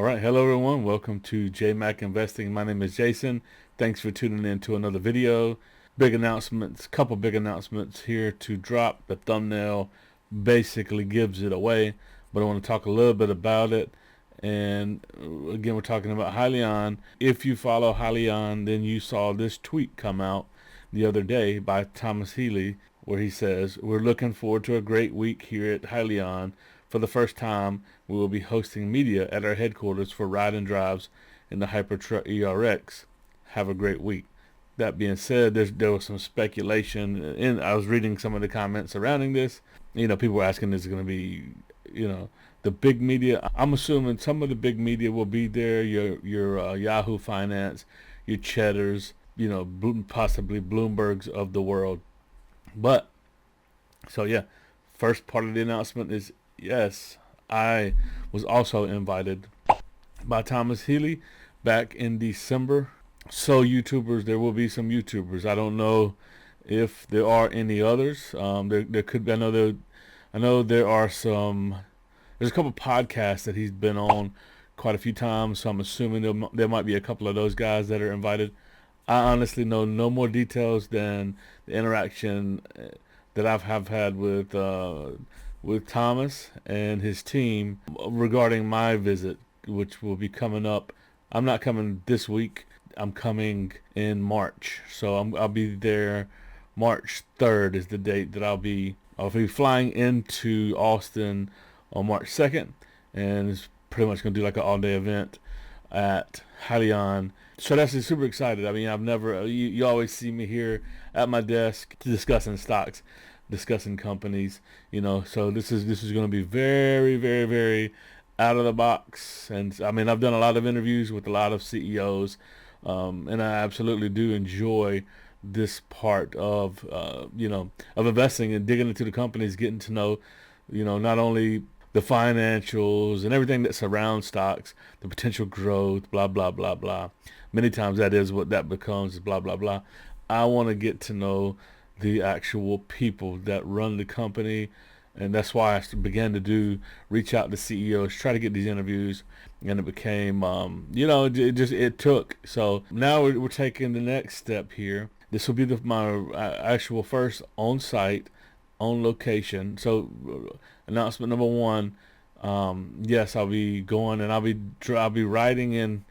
All right, hello everyone. Welcome to JMac Investing. My name is Jason. Thanks for tuning in to another video. Big announcements, couple big announcements here to drop. The thumbnail basically gives it away, but I want to talk a little bit about it. And again, we're talking about Hyliion. If you follow Hyliion, then you saw this tweet come out the other day by Thomas Healy, where he says, "We're looking forward to a great week here at Hyliion. For the first time, we will be hosting media at our headquarters for ride and drives in the Hypertruck ERX. Have a great week." That being said, there was some speculation, and I was reading some of the comments surrounding this. People were asking, is it going to be, the big media? I'm assuming some of the big media will be there. Your Yahoo Finance, your Cheddars, possibly Bloombergs of the world. But so yeah, first part of the announcement is, yes, I was also invited by Thomas Healy back in December. So YouTubers, there will be some YouTubers. I don't know if there are any others. There could be. I know there are some. There's a couple podcasts that he's been on quite a few times. So I'm assuming there might be a couple of those guys that are invited. I honestly know no more details than the interaction that have had with Thomas and his team regarding my visit, which will be coming up. I'm not coming this week. I'm coming in March, so I'll be there. March 3rd is the date that I'll be flying into Austin on March 2nd, and it's pretty much going to do like an all-day event at Hyliion. So that's just super excited. I mean, I've never, you always see me here at my desk discussing stocks, discussing companies, so this is going to be very, very, very out of the box. And I mean, I've done a lot of interviews with a lot of CEOs, and I absolutely do enjoy this part of, of investing and digging into the companies, getting to know, not only the financials and everything that surrounds stocks, the potential growth, blah, blah, blah, blah. Many times that is what that becomes, is blah, blah, blah. I want to get to know the actual people that run the company, and that's why I began to reach out to CEOs, try to get these interviews, and it became, it took. So now we're taking the next step here. This will be my actual first on-site, on location. So announcement number one, yes, I'll be going, and I'll be riding in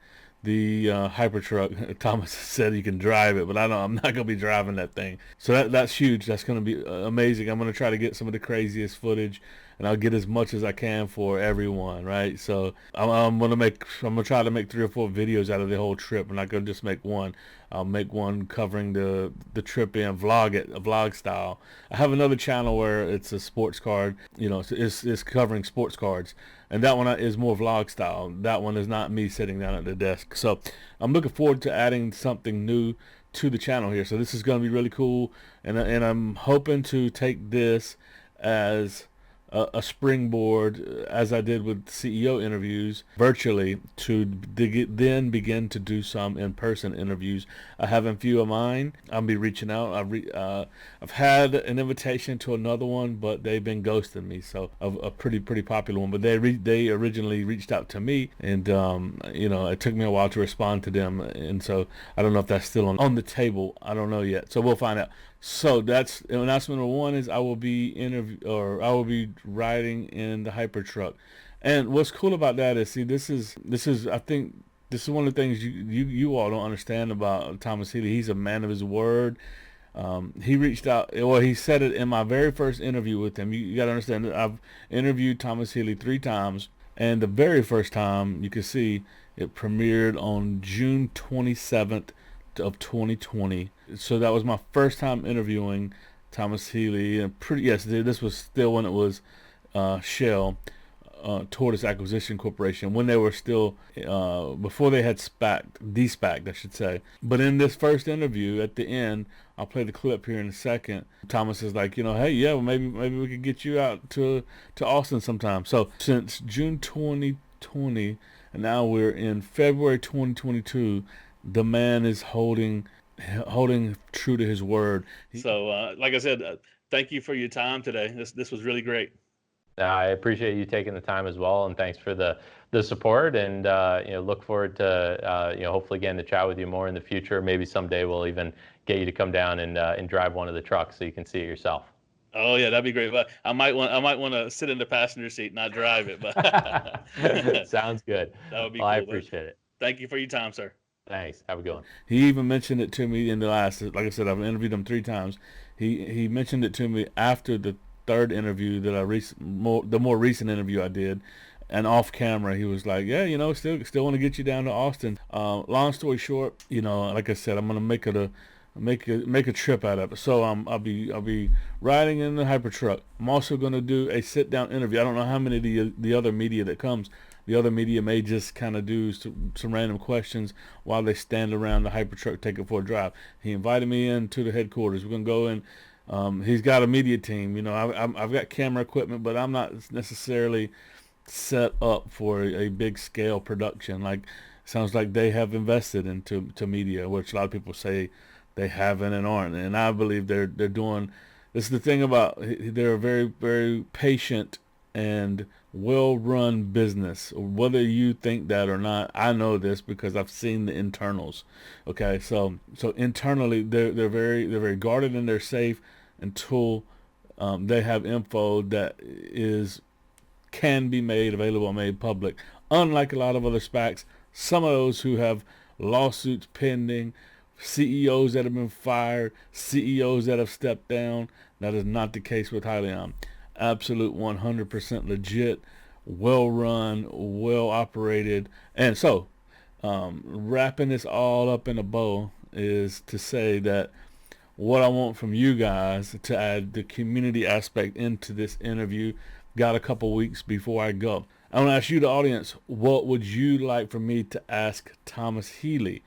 the Hypertruck. Thomas said you can drive it, but I'm not gonna be driving that thing. So that's huge. That's gonna be amazing. I'm gonna try to get some of the craziest footage, and I'll get as much as I can for everyone, right? So I'm gonna try to make 3 or 4 videos out of the whole trip. I'm not gonna just make one. I'll make one covering the trip and vlog it, a vlog style. I have another channel where it's a sports card, it's covering sports cards, and that one is more vlog style. That one is not me sitting down at the desk. So I'm looking forward to adding something new to the channel here. So this is going to be really cool, and I'm hoping to take this as a springboard, as I did with CEO interviews virtually, to then begin to do some in-person interviews. I have a few of mine. I'll be reaching out. I've had an invitation to another one, but they've been ghosting me. So a pretty popular one, but they originally reached out to me, and it took me a while to respond to them, and so I don't know if that's still on the table. I don't know yet. So we'll find out. So that's announcement number one, is I will be riding in the Hypertruck. And what's cool about that is, see, this is I think this is one of the things you all don't understand about Thomas Healy. He's a man of his word. He reached out, well, he said it in my very first interview with him. You got to understand that I've interviewed Thomas Healy 3 times, and the very first time, you can see it premiered on June 27th of 2020. So that was my first time interviewing Thomas Healy, and this was still when it was Shell, Tortoise Acquisition Corporation, when they were still before they had de-SPACed, I should say. But in this first interview, at the end, I'll play the clip here in a second. Thomas is like, hey, yeah, well, maybe we could get you out to Austin sometime. So since June 2020, and now we're in February 2022, the man is holding true to his word. So, like I said, thank you for your time today. This was really great. I appreciate you taking the time as well, and thanks for the support. And look forward to hopefully getting to chat with you more in the future. Maybe someday we'll even get you to come down and drive one of the trucks so you can see it yourself. Oh yeah, that'd be great. But I might want to sit in the passenger seat, not drive it. But that Sounds good. would be Well, I cool. But appreciate it. thank you for your time, sir. Thanks. Have a good one. He even mentioned it to me in the last. Like I said, I've interviewed him 3 times. He mentioned it to me after the third interview that the more recent interview I did, and off camera he was like, yeah, still want to get you down to Austin. Long story short, like I said, I'm gonna make a trip out of it. So I'll be riding in the Hypertruck. I'm also gonna do a sit down interview. I don't know how many of the other media that comes. The other media may just kind of do some random questions while they stand around the Hypertruck, take it for a drive. He invited me into the headquarters. We're gonna go in. He's got a media team. I've got camera equipment, but I'm not necessarily set up for a big scale production. Like, sounds like they have invested into media, which a lot of people say they haven't and aren't. And I believe they're doing. This is the thing about, they're a very very patient and well-run business. Whether you think that or not, I know this because I've seen the internals. Okay, so internally they're very guarded and they're safe until they have info that is can be made available, made public. Unlike a lot of other SPACs, some of those who have lawsuits pending, CEOs that have been fired, CEOs that have stepped down, that is not the case with Hyliion. Absolute 100% legit, well run, well operated. And so, wrapping this all up in a bow is to say that what I want from you guys to add the community aspect into this interview. Got a couple weeks before I go. I want to ask you, the audience, what would you like for me to ask Thomas Healy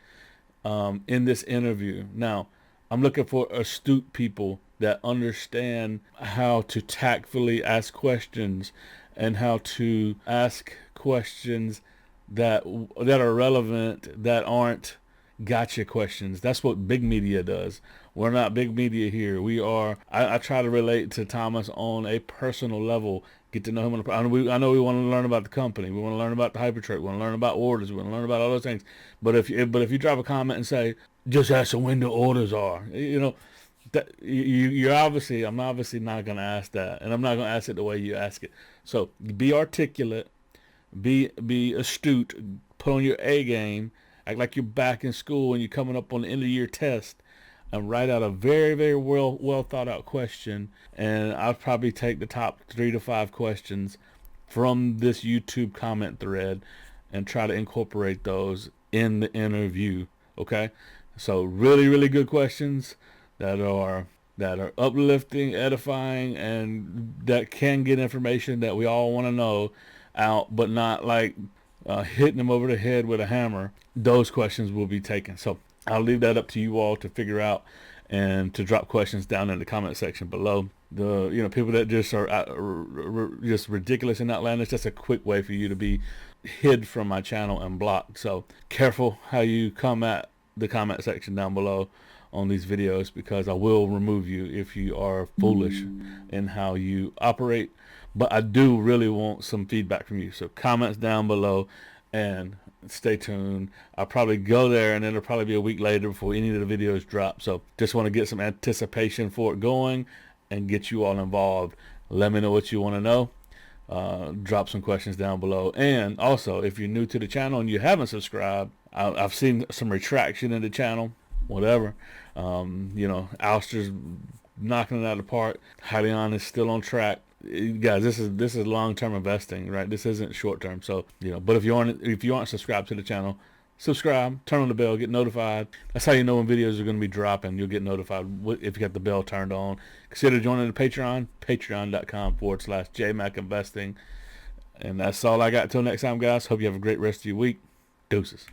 in this interview? Now, I'm looking for astute people that understand how to tactfully ask questions and how to ask questions that are relevant, that aren't gotcha questions. That's what big media does. We're not big media here. We are. I try to relate to Thomas on a personal level. Get to know him. I know we want to learn about the company. We want to learn about the Hypertruck. We want to learn about orders. We want to learn about all those things. But if you drop a comment and say, just ask them when the orders are, that you're obviously, I'm obviously not going to ask that, and I'm not going to ask it the way you ask it. So be articulate, be astute, put on your A game, act like you're back in school and you're coming up on the end of your test, and write out a very very well thought out question. And I'll probably take the top 3 to 5 questions from this YouTube comment thread and try to incorporate those in the interview. Okay, so really really good questions that are uplifting, edifying, and that can get information that we all want to know out, but not like hitting them over the head with a hammer. Those questions will be taken. So I'll leave that up to you all to figure out and to drop questions down in the comment section below. The people that just are just ridiculous and outlandish, that's a quick way for you to be hid from my channel and blocked. So careful how you come at the comment section down below on these videos, because I will remove you if you are foolish in how you operate. But I do really want some feedback from you. So comments down below and stay tuned. I'll probably go there and then it'll probably be a week later before any of the videos drop. So just want to get some anticipation for it going and get you all involved. Let me know what you want to know. Drop some questions down below. And also, if you're new to the channel and you haven't subscribed, I've seen some retraction in the channel, whatever. Ouster's knocking it out of the park. Hyliion is still on track. Guys, this is long-term investing, right? This isn't short-term. So but if you aren't subscribed to the channel, subscribe, turn on the bell, get notified. That's how you know when videos are going to be dropping. You'll get notified if you got the bell turned on. Consider joining the Patreon, patreon.com/JMac investing. And that's all I got. Till next time, guys. Hope you have a great rest of your week. Deuces.